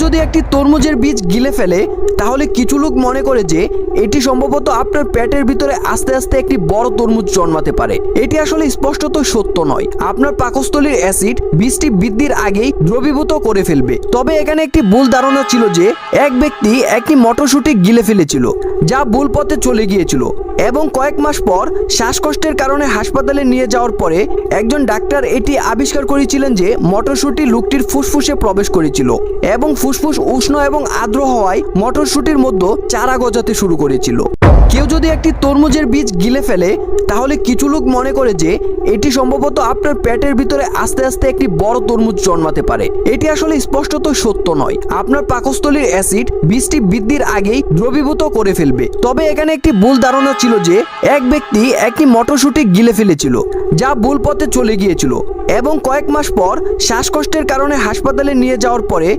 যদি একটি তরমুজের বীজ গিলে ফেলে তাহলে কিছু লোক মনে করে যে এটি সম্ভবত আপনার পেটের ভিতরে আস্তে আস্তে একটি বড় তরমুজ জন্মাতে পারে। এটি আসলে স্পষ্টত সত্য নয়। আপনার পাকস্থলীর অ্যাসিড বীজটি বৃদ্ধির আগেই দ্রবীভূত করে ফেলবে। তবে এখানে একটি ভুল ধারণা ছিল যে এক ব্যক্তি একটি মটরশুঁটি গিলে ফেলেছিল, যা ভুল পথে চলে গিয়েছিল এবং কয়েক মাস পর শ্বাসকষ্টের কারণে হাসপাতালে নিয়ে যাওয়ার পরে একজন ডাক্তার এটি আবিষ্কার করেছিলেন যে মটরশুঁটি লোকটির ফুসফুসে প্রবেশ করেছিল এবং ফুসফুস উষ্ণ এবং আর্দ্র হওয়ায় মটরশুঁটির মধ্যে চারা গজাতে শুরু করেছিল। কেউ যদি একটি তরমুজের বীজ গিলে ফেলে তাহলে কিছু লোক মনে করে যে এটি সম্ভবত আপনার পেটের ভিতরে আস্তে আস্তে একটি বড় তরমুজ জন্মাতে পারে। এটি আসলে স্পষ্টত সত্য নয়। আপনার পাকস্থলীর অ্যাসিড বীজটি বৃদ্ধির আগেই দ্রবীভূত করে ফেলবে। তবে এখানে একটি ভুল ধারণা ছিল যে এক ব্যক্তি একটি মটরশুঁটি গিলে ফেলেছিল, যা ভুল পথে চলে গিয়েছিল এবং কয়েক মাস পর শ্বাসকষ্টের কারণে হাসপাতালে নিয়ে যাওয়ার পরে